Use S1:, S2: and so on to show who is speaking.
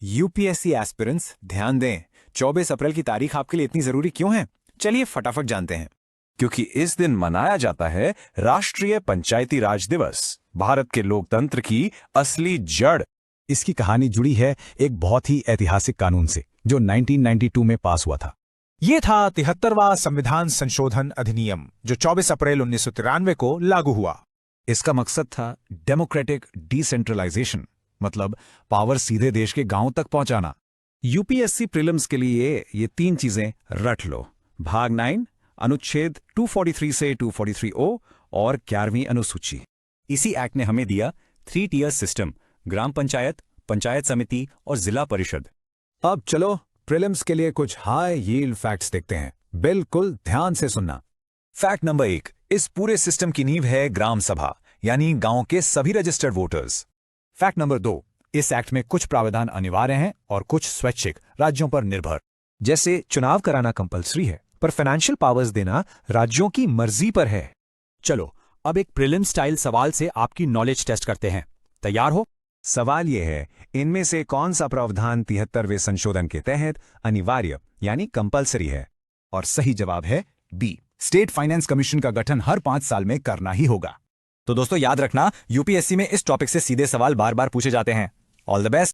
S1: UPSC aspirants ध्यान दें। 24 अप्रैल की तारीख आपके लिए इतनी जरूरी क्यों है? चलिए फटाफट जानते हैं।
S2: क्योंकि इस दिन मनाया जाता है राष्ट्रीय पंचायती राज दिवस, भारत के लोकतंत्र की असली जड़।
S3: इसकी कहानी जुड़ी है एक बहुत ही ऐतिहासिक कानून से जो 1992 में पास हुआ था।
S4: ये था 73वां संविधान संशोधन अधिनियम जो 24 अप्रैल 1993 को लागू हुआ।
S3: इसका मकसद था डेमोक्रेटिक डिसेंट्रलाइजेशन, मतलब पावर सीधे देश के गांव तक पहुंचाना।
S2: यूपीएससी प्रीलिम्स के लिए ये 3 चीजें रट लो। भाग 9, अनुच्छेद 243 से 243 ओ और 11वीं अनुसूची।
S5: इसी एक्ट ने हमें दिया 3 टियर सिस्टम, ग्राम पंचायत, पंचायत समिति और जिला परिषद।
S3: अब चलो प्रीलिम्स के लिए कुछ हाई यील्ड फैक्ट्स देखते हैं। बिल्कुल ध्यान से सुनना।
S2: फैक्ट नंबर 1, इस पूरे सिस्टम की नींव है ग्राम सभा, यानी गांव के सभी रजिस्टर्ड वोटर्स।
S3: फैक्ट नंबर 2, इस एक्ट में कुछ प्रावधान अनिवार्य हैं और कुछ स्वैच्छिक, राज्यों पर निर्भर।
S4: जैसे चुनाव कराना कंपलसरी है, पर फाइनेंशियल पावर्स देना राज्यों की मर्जी पर है।
S5: चलो अब एक प्रीलिम स्टाइल सवाल से आपकी नॉलेज टेस्ट करते हैं। तैयार हो?
S2: सवाल यह है, इनमें से कौन सा प्रावधान 73वें संशोधन के तहत अनिवार्य यानी कंपलसरी है?
S3: और सही जवाब है बी, स्टेट फाइनेंस कमीशन का गठन हर 5 साल में करना ही होगा।
S5: तो दोस्तों याद रखना, यूपीएससी में इस टॉपिक से सीधे सवाल बार बार पूछे जाते हैं। All the best.